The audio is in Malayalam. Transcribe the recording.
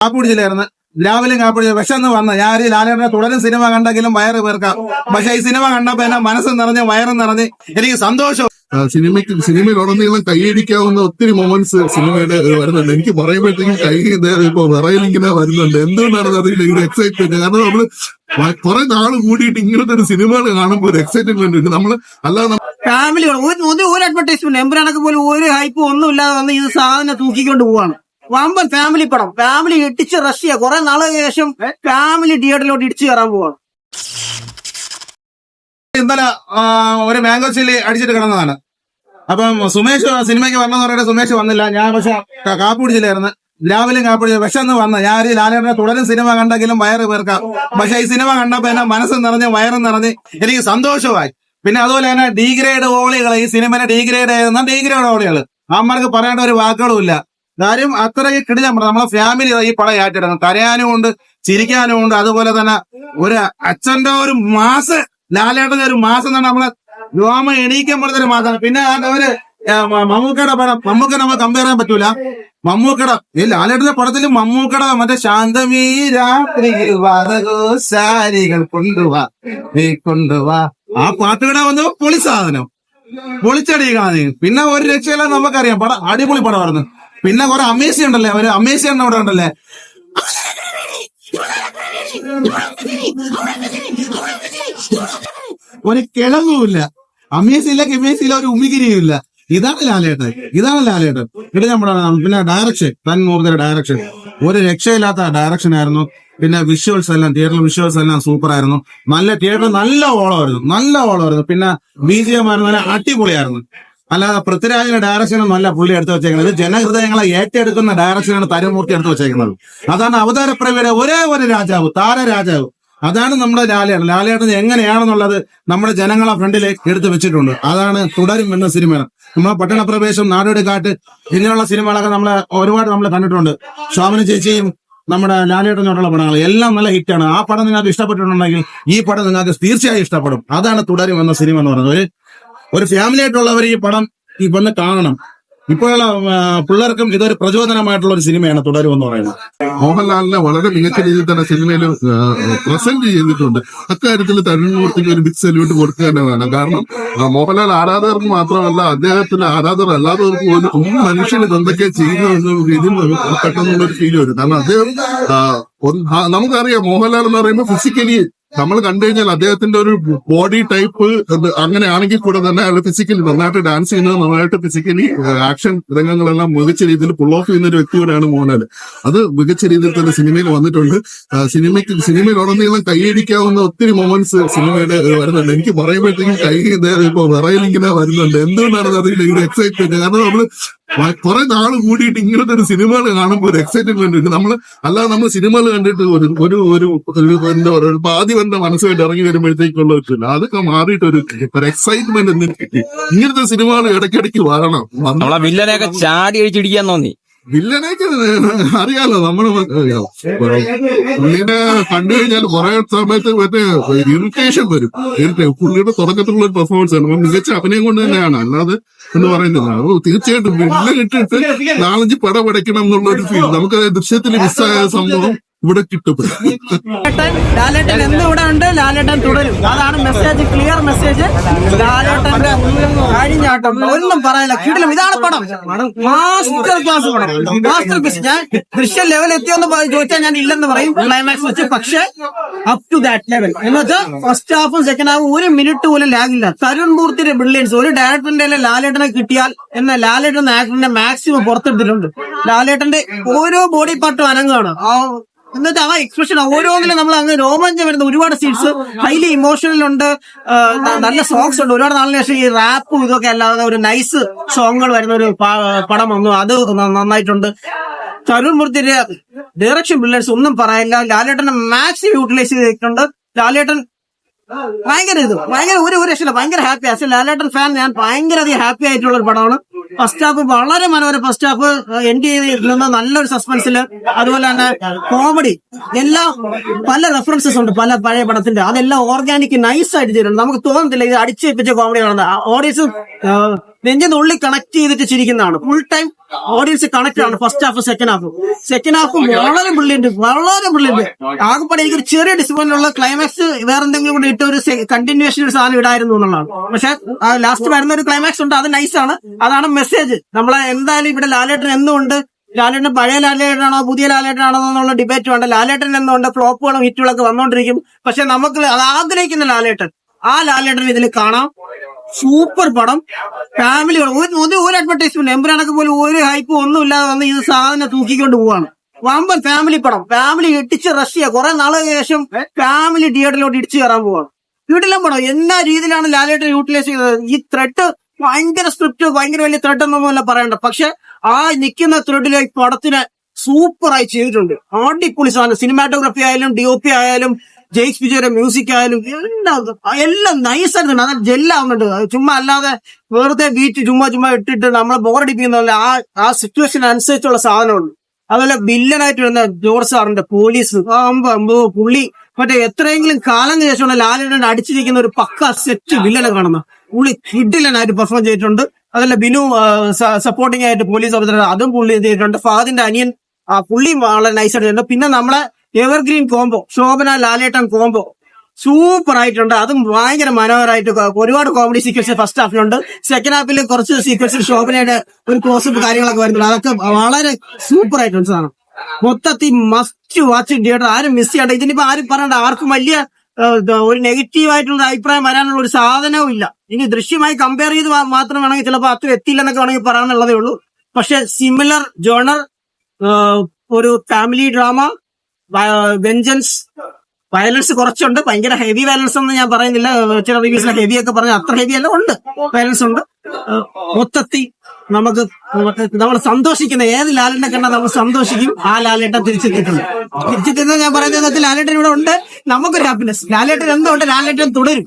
കാപ്പി കുടിച്ചില്ലായിരുന്നു. രാവിലെ കാപ്പി കുടിച്ച വിശന്ന് വന്ന ഞാൻ ലാലേട്ടനെ തുടരും സിനിമ കണ്ടെങ്കിലും വയറ് പേർക്കാം. പക്ഷെ ഈ സിനിമ കണ്ടപ്പോ എന്നെ മനസ്സ് നിറഞ്ഞ് വയറും നിറഞ്ഞ് എനിക്ക് സന്തോഷം. സിനിമയിൽ ഉടനീളം കൈയടിക്കാവുന്ന ഒത്തിരി മൊമെന്റ്സ് സിനിമയുടെ വരുന്നുണ്ട്. എനിക്ക് പറയുമ്പോഴത്തേക്കും കൈ ഇപ്പൊ വിറയിലിങ്ങനെ വരുന്നുണ്ട്. എന്തുകൊണ്ടാണെന്ന് അറിയില്ല, ഒരു എക്സൈറ്റ്മെന്റ്. കാരണം നമ്മള് കുറെ നാള് കൂടിയിട്ട് ഇങ്ങനത്തെ ഒരു സിനിമകൾ കാണുമ്പോൾ ഒരു എക്സൈറ്റ്മെന്റ് ഉണ്ട്. നമ്മള് അല്ലാതെ ഫാമിലി ഒരു അഡ്വർടൈസ്മെന്റ് എംബ്രാനൊക്കെ പോലും ഒരു ഹൈപ്പും ഒന്നും ഇല്ലാതെ വന്ന് ഇത് സാധനം തൂക്കിക്കൊണ്ട് പോവാണ്. വമ്പൻ ഫാമിലി പടം. ഫാമിലി ഇടിച്ച് റഷ്യ കുറെ നാളുകൾക്ക് ശേഷം ഫാമിലി തിയേറ്ററിലോട്ട് ഇടിച്ചു കയറാൻ പോവാണ്. ഇന്നലെ ഒരു മാംഗോ ചില്ലി അടിച്ചിട്ട് കിടന്നതാണ്. അപ്പം സുമേഷ് സിനിമയ്ക്ക് വരണമെന്ന് പറയുന്നത് സുമേഷ് വന്നില്ല. ഞാൻ പക്ഷെ കാപ്പി കുടിച്ചില്ലായിരുന്നു. രാവിലെ കാപ്പി കുടിച്ച വിശന്ന് വന്ന ഞാൻ ലാലേട്ടനെ തുടരും സിനിമ കണ്ടെങ്കിലും വയറ് പേർക്കാം. പക്ഷെ ഈ സിനിമ കണ്ടപ്പോ എന്നെ മനസ്സ് നിറഞ്ഞ് വയറും നിറഞ്ഞ് എനിക്ക് സന്തോഷമായി. പിന്നെ അതുപോലെ തന്നെ ഡീഗ്രേഡ് ഓളികൾ, ഈ സിനിമയിലെ ഡീഗ്രേഡ് ആയിരുന്ന ഡീഗ്രേഡ് ഓളികൾ അമ്മർക്ക് പറയേണ്ട ഒരു വാക്കുകളും ഇല്ല. കാര്യം അത്രയ്ക്ക് കിടിലം പടം. നമ്മളെ ഫാമിലി ഈ പടം ഏറ്റെടുക്കണം. കരയാനും ഉണ്ട്, ചിരിക്കാനും ഉണ്ട്. അതുപോലെ തന്നെ ഒരു അച്ഛന്റെ ഒരു മാസം, ലാലേട്ടന്റെ ഒരു മാസം തന്നെ നമ്മളെ രോമ എണീക്കുമ്പോഴത്തെ ഒരു മാസമാണ്. പിന്നെ അവര് മമ്മൂക്കയുടെ പടം, മമ്മൂക്ക നമ്മൾ കമ്പയർ ചെയ്യാൻ പറ്റൂല. മമ്മൂക്കട ഈ ലാലേട്ടന്റെ പടത്തിൽ മമ്മൂക്കട മറ്റേ ശാന്തമീ രാത്രി സാരികൾ കൊണ്ടുവാ നീ കൊണ്ടുവാ, ആ പാട്ടുകട വന്നു പൊളി സാധനം, പൊളിച്ചടിയാണ്. പിന്നെ ഒരു രക്ഷയില്ല, നമുക്കറിയാം പടം അടിപൊളി പടമായിരുന്നു. പിന്നെ കുറെ അമേസി ഉണ്ടല്ലേ, ഒരു അമേസി എണ്ണ അവിടെ ഉണ്ടല്ലേ, ഒരു കിളങ്ങുമില്ല. അമേസിയില്ല കെമേസിയില്ല, ഒരു ഉമിഗിരിയുമില്ല. ഇതാണ് ലാലേട്ടൻ. കിടിലം പടമാണ്. പിന്നെ ഡയറക്ഷൻ, തൻമൂർത്തിയുടെ ഡയറക്ഷൻ ഒരു രക്ഷയില്ലാത്ത ഡയറക്ഷൻ ആയിരുന്നു. പിന്നെ വിഷ്വൽസ് എല്ലാം, തിയേറ്ററിൽ വിഷ്വൽസ് എല്ലാം സൂപ്പർ ആയിരുന്നു. തിയേറ്ററിൽ നല്ല ഓളമായിരുന്നു. പിന്നെ BGM ആയിരുന്നു, നല്ല അടിപൊളിയായിരുന്നു. അല്ലാതെ പൃഥ്വിരാജിന്റെ ഡയറക്ഷനും നല്ല പുള്ളി എടുത്തു വെച്ചേക്കുന്നത്. ജനഹൃദയങ്ങളെ ഏറ്റെടുക്കുന്ന ഡയറക്ഷനാണ് തരുമൂർത്തി എടുത്തു വെച്ചേക്കുന്നത്. അതാണ് അവതാരപ്രവീയുടെ ഒരേ ഒരു രാജാവ്, താരരാജാവ്. അതാണ് നമ്മുടെ ലാലേട്ടൻ എങ്ങനെയാണെന്നുള്ളത് നമ്മുടെ ജനങ്ങളെ ഫ്രണ്ടിലേക്ക് എടുത്തു വെച്ചിട്ടുണ്ട്. അതാണ് തുടരും എന്ന സിനിമയാണ്. നമ്മളെ പട്ടണപ്രവേശം, നാടോടി കാട്ട്, ഇങ്ങനെയുള്ള സിനിമകളൊക്കെ ഒരുപാട് നമ്മൾ കണ്ടിട്ടുണ്ട്. ശോഭന ചേച്ചിയും നമ്മുടെ ലാലേട്ടനോടുള്ള പടങ്ങൾ എല്ലാം നല്ല ഹിറ്റാണ്. ആ പടം നിങ്ങൾക്ക് ഇഷ്ടപ്പെട്ടിട്ടുണ്ടെങ്കിൽ ഈ പടം നിങ്ങൾക്ക് തീർച്ചയായും ഇഷ്ടപ്പെടും. അതാണ് തുടരും എന്ന സിനിമ എന്ന് പറയുന്നത്. ഒരു ഫാമിലി ആയിട്ടുള്ളവർ ഈ പടം വന്ന് കാണണം. ഇപ്പോഴുള്ള പിള്ളേർക്കും ഇതൊരു പ്രചോദനമായിട്ടുള്ള ഒരു സിനിമയാണ് തുടരും എന്ന് പറയുന്നത്. മോഹൻലാലിനെ വളരെ മികച്ച രീതിയിൽ തന്നെ സിനിമയിൽ പ്രസന്റ് ചെയ്തിട്ടുണ്ട്. അക്കാര്യത്തിൽ തരുൺമൂർത്തിക്ക് ഒരു ബിഗ് സല്യൂട്ട് കൊടുക്കുക തന്നെ വേണം. കാരണം മോഹൻലാൽ ആരാധകർക്ക് മാത്രമല്ല, അദ്ദേഹത്തിന്റെ ആരാധകർ അല്ലാത്തവർക്ക് പോലും മനുഷ്യന് എന്തൊക്കെ ചെയ്യുന്നു ഇതിൽ പെട്ടെന്നുള്ളൊരു ഫീൽ വരും. കാരണം അദ്ദേഹം നമുക്കറിയാം, മോഹൻലാൽ എന്ന് പറയുമ്പോൾ ഫിസിക്കലി നമ്മൾ കണ്ടു കഴിഞ്ഞാൽ അദ്ദേഹത്തിന്റെ ഒരു ബോഡി ടൈപ്പ് അങ്ങനെയാണെങ്കിൽ കൂടെ തന്നെ അയാൾ ഫിസിക്കലി നന്നായിട്ട് ഡാൻസ് ചെയ്യുന്നത്, നന്നായിട്ട് ഫിസിക്കലി ആക്ഷൻ രംഗങ്ങളെല്ലാം മികച്ച രീതിയിൽ പുൾ ഓഫ് ചെയ്യുന്ന ഒരു വ്യക്തി കൂടെയാണ് മോഹൻലാൽ. അത് മികച്ച രീതിയിൽ തന്നെ സിനിമയിൽ വന്നിട്ടുണ്ട്. സിനിമയിൽ ഉടനീളം കൈയടിക്കാവുന്ന ഒത്തിരി മൊമെന്റ്സ് സിനിമയുടെ വരുന്നുണ്ട്. എനിക്ക് പറയുമ്പോഴത്തേക്കും കൈ ഇപ്പൊ വിറയിലിങ്ങനെ വരുന്നുണ്ട്. എന്തുകൊണ്ടാണെന്ന് അറിയില്ല, ഒരു എക്സൈറ്റ്മെന്റ്. കാരണം നമ്മള് കുറെ നാള് കൂടിയിട്ട് ഇങ്ങനത്തെ ഒരു സിനിമകൾ കാണുമ്പോൾ ഒരു എക്സൈറ്റ്മെന്റ് ഉണ്ട്. അല്ലാതെ നമ്മൾ സിനിമകൾ കണ്ടിട്ട് എന്താ പറയുക, പാതി വന്ന മനസ്സുമായിട്ട് ഇറങ്ങി വരുമ്പോഴത്തേക്കുള്ള ഒരു അതൊക്കെ മാറിയിട്ട് ഒരു എക്സൈറ്റ്മെന്റ് എന്തിനു കിട്ടി. ഇങ്ങനത്തെ സിനിമകൾ ഇടയ്ക്കിടയ്ക്ക് വരണം. വില്ലനെയൊക്കെ ചാടി അടിച്ചിടിക്കാൻ തോന്നി. വില്ലനൊക്കെ അറിയാലോ, നമ്മള് പുള്ളിനെ കണ്ടു കഴിഞ്ഞാൽ കുറെ സമയത്ത് മറ്റേ ഇറിറ്റേഷൻ വരും. പുള്ളിയുടെ തുടക്കത്തിലുള്ള ഒരു പെർഫോമൻസ് ആണ്, മികച്ച അഭിനയം കൊണ്ട് തന്നെയാണ്. അല്ലാതെ എന്ന് പറയുന്നത് തീർച്ചയായിട്ടും വില്ലൻ ഇട്ടിട്ട് 4-5 പടം അടയ്ക്കണം എന്നുള്ള ഒരു ഫീൽ നമുക്ക് ദൃശ്യത്തിൽ മിസ്സായ സംഭവം ഇവിടെ കിട്ടും. ലാലേട്ടൻ എന്ന് ഇവിടെ ഉണ്ട്, ലാലേട്ടൻ തുടരും. അതാണ് മെസ്സേജ്, ക്ലിയർ മെസ്സേജ്. ലാലേട്ടന്റെ കഴിഞ്ഞാട്ടം ഒന്നും പറയാനില്ല, കിടിലം. ഇതാണ് പടം, മാസ്റ്റർ ക്ലാസ് പടം, മാസ്റ്റർ പീസ്. ഞാൻ ദൃശ്യം ലെവൽ എത്തിയെന്ന് ചോദിച്ചാൽ ഞാൻ ഇല്ലെന്ന് പറയും ക്ലൈമാക്സ് വെച്ച്. പക്ഷെ അപ് ടു ദാറ്റ് ലെവൽ എന്ന് വെച്ചാൽ ഫസ്റ്റ് ഹാഫും സെക്കൻഡ് ഹാഫും ഒരു മിനിറ്റ് പോലും ലാഗില്ല. തരുൺ മൂർത്തിയുടെ ബ്രില്യൻസ് ഒരു ഡയറക്ടറിന്റെ ലാലേട്ടനെ കിട്ടിയാൽ എന്ന ലാലേട്ടൻ ആക്ടറിന്റെ മാക്സിമം പുറത്തെടുത്തിട്ടുണ്ട്. ലാലേട്ടന്റെ ഓരോ ബോഡി പാർട്ടും അനങ്ങാണ്. എന്നിട്ട് ആ എക്സ്പ്രഷൻ ഓരോന്നിലും നമ്മൾ അങ്ങ് രോമാഞ്ചം വരുന്ന ഒരുപാട് സീൻസ്, ഹൈലി ഇമോഷണൽ ഉണ്ട്, നല്ല സോങ്സ് ഉണ്ട്. ഒരുപാട് നാളിന് ശേഷം ഈ റാപ്പും ഇതൊക്കെ അല്ലാതെ ഒരു നൈസ് സോങ്ങുകൾ വരുന്ന ഒരു പടം വന്നു, അത് നന്നായിട്ടുണ്ട്. തരുൺ മൂർത്തിയുടെ ഡയറക്ഷൻ ബ്രില്യൻസ് ഒന്നും പറയാനില്ല. ലാലേട്ടനെ മാക്സിമം യൂട്ടിലൈസ് ചെയ്തിട്ടുണ്ട്. ലാലേട്ടൻ ഭയങ്കര ഒരു രക്ഷയില്ല, ഭയങ്കര happy. As A Lalettan fan ഞാൻ ഭയങ്കര അധികം ഹാപ്പി ആയിട്ടുള്ള ഒരു പടമാണ്. ഫസ്റ്റ് ഹാഫ് വളരെ മനോഹരം. ഫസ്റ്റ് ഹാഫ് എൻഡ് ചെയ്തിരുന്ന നല്ലൊരു സസ്പെൻസില്, അതുപോലെ തന്നെ കോമഡി എല്ലാം പല റെഫറൻസസ് ഉണ്ട് പല പഴയ പടത്തിന്റെ. അതെല്ലാം ഓർഗാനിക് നൈസ് ആയിട്ട് ചെയ്തിട്ടുണ്ട്. നമുക്ക് തോന്നത്തില്ല ഇത് അടിച്ചേൽപ്പിച്ച കോമഡി കാണുന്നത്. ഓഡിയൻസ് നെഞ്ചിനുള്ളിൽ കണക്ട് ചെയ്തിട്ട് ചിരിക്കുന്നതാണ്. ഫുൾ ടൈം ഓഡിയൻസ് കണക്ട് ആണ്. ഫസ്റ്റ് ഹാഫ് സെക്കൻഡ് ഹാഫ് വളരെ ബ്രില്യന്റ്. ആകെപ്പാടെ എനിക്കൊരു ചെറിയ ഡിസപ്പോയിന്റ് ഉള്ള ക്ലൈമാക്സ് വേറെ എന്തെങ്കിലും കൂടെ ഇട്ട് ഒരു കണ്ടിന്യൂഷൻ ഒരു സാധനം ഇടായിരുന്നു എന്നുള്ളതാണ്. പക്ഷെ ലാസ്റ്റ് വരുന്ന ഒരു ക്ലൈമാക്സ് ഉണ്ട്, അത് നൈസാണ്. അതാണ് മെസ്സേജ്. നമ്മളെ എന്തായാലും ഇവിടെ ലാലേട്ടൻ എന്നുകൊണ്ട്, ലാലേട്ടൻ പഴയ ലാലേട്ടനാണോ പുതിയ ലാലേട്ടനാണോ എന്നുള്ള ഡിബേറ്റ് വേണ്ട. ലാലേട്ടൻ എന്നുകൊണ്ട് ഫ്ലോപ്പുകളും ഹിറ്റുകളൊക്കെ വന്നോണ്ടിരിക്കും. പക്ഷെ നമുക്ക് അത് ആഗ്രഹിക്കുന്ന ലാലേട്ടൻ, ആ ലാലേട്ടൻ ഇതിൽ കാണാം. സൂപ്പർ പടം. ഫാമിലി ഒരു അഡ്വർടൈസ്മെന്റ് എമ്പുരാനൊക്കെ പോലും ഒരു ഹൈപ്പ് ഒന്നും ഇല്ലാതെ വന്ന് ഇത് സാധനം തൂക്കിക്കൊണ്ട് പോവാണ്. വമ്പൻ ഫാമിലി പടം. ഫാമിലി ഇടിച്ച് റഷ് ചെയ്യുക. കുറെ നാളുകൾക്ക് ശേഷം ഫാമിലി തിയേറ്ററിലോട്ട് ഇടിച്ചു കയറാൻ പോവാണ്. വീട്ടിലും പടം എന്നാ രീതിയിലാണ് ലാലേട്ടൻ യൂട്ടിലൈസ് ചെയ്തത്. ഈ ത്രെഡ് ഭയങ്കര സ്ക്രിപ്റ്റ്, ഭയങ്കര വലിയ ത്രെഡ് എന്നൊന്നുമല്ല പറയണ്ട. പക്ഷെ ആ നിൽക്കുന്ന ത്രെഡിലെ ഈ പടത്തിനെ സൂപ്പറായി ചെയ്തിട്ടുണ്ട്. അടിപൊളി സാധനം. സിനിമാറ്റോഗ്രഫി ആയാലും DOP ആയാലും ജെയ്ക്സ് വിജയുടെ മ്യൂസിക് ആയാലും എല്ലാം നൈസായിട്ടുണ്ട്. അത് ജെല്ലാവുന്നുണ്ട്. ചുമ്മാ അല്ലാതെ വെറുതെ ബീറ്റ് ചുമ്മാ ഇട്ടിട്ട് നമ്മളെ ബോറടിപ്പിക്കുന്ന ആ സിറ്റുവേഷൻ അനുസരിച്ചുള്ള സാധനമുണ്ട്. അതുപോലെ വില്ലനായിട്ട് വരുന്ന ജോർജ് സാറിന്റെ പോലീസ് പുള്ളി മറ്റേ എത്രയെങ്കിലും കാലം ശേഷമുള്ള ലാലേട്ടൻ അടിച്ചിരിക്കുന്ന ഒരു പക്ക സെറ്റ് വില്ലനെ കാണുന്ന പുള്ളി കിഡിലനായിട്ട് പെർഫോം ചെയ്തിട്ടുണ്ട്. അതല്ല ബിനു സപ്പോർട്ടിംഗ് ആയിട്ട് പോലീസ് ഓഫീസർ അതും പുള്ളി ചെയ്തിട്ടുണ്ട്. ഫഹദിന്റെ അനിയൻ പുള്ളി വളരെ നൈസായിട്ട് ചെയ്തിട്ടുണ്ട്. പിന്നെ നമ്മളെ എവർഗ്രീൻ കോംബോ ശോഭന ലാലേട്ടൻ കോംബോ സൂപ്പർ ആയിട്ടുണ്ട്. അതും ഭയങ്കര മനോഹരമായിട്ട് ഒരുപാട് കോമഡി സീക്വൻസ് ഫസ്റ്റ് ഹാഫിലുണ്ട്. സെക്കൻഡ് ഹാഫിൽ കുറച്ച് സീക്വൻസിൽ ശോഭനയുടെ ഒരു ക്ലോസപ്പ് കാര്യങ്ങളൊക്കെ വരുന്നുണ്ട്. അതൊക്കെ വളരെ സൂപ്പർ ആയിട്ടുണ്ട് സാധനം. മൊത്തത്തിൽ മസ്റ്റ് വാച്ച് തിയേറ്റർ. ആരും മിസ് ചെയ്യണ്ട. ഇതിനിപ്പോ ആരും പറയണ്ട. ആർക്കും വലിയ ഒരു നെഗറ്റീവ് ആയിട്ടുള്ള അഭിപ്രായം വരാനുള്ള ഒരു സാധനവും ഇല്ല. ഇനി ദൃശ്യമായി കമ്പയർ ചെയ്ത് മാത്രം വേണമെങ്കിൽ ചിലപ്പോൾ അത്ര എത്തില്ലെന്നൊക്കെ വേണമെങ്കിൽ പറയാനുള്ളതേ ഉള്ളൂ. പക്ഷെ സിമിലർ ജോണർ, ഒരു ഫാമിലി ഡ്രാമ, വെഞ്ചൻസ്, വയലൻസ് കുറച്ചുണ്ട്. ഭയങ്കര ഹെവി വയലൻസ് ഒന്നും ഞാൻ പറയുന്നില്ല. ചില റിവ്യൂസിലെ ഹെവി ഒക്കെ പറഞ്ഞ അത്ര ഹെവി അല്ല, ഉണ്ട് വയലൻസ് ഉണ്ട്. മൊത്തത്തിൽ നമ്മൾ സന്തോഷിക്കുന്ന ഏത് ലാലേട്ടനെ കണ്ടാൽ നമ്മൾ സന്തോഷിക്കും. ആ ലാലേട്ടൻ തിരിച്ചെത്തിയിട്ടുണ്ട്. ഞാൻ പറയുന്നത് ലാലേട്ടൻ ഇവിടെ ഉണ്ട്. നമുക്കൊരു ഹാപ്പിനെസ്. ലാലേട്ടൻ എന്തുകൊണ്ട് ലാലേട്ടൻ തുടരും.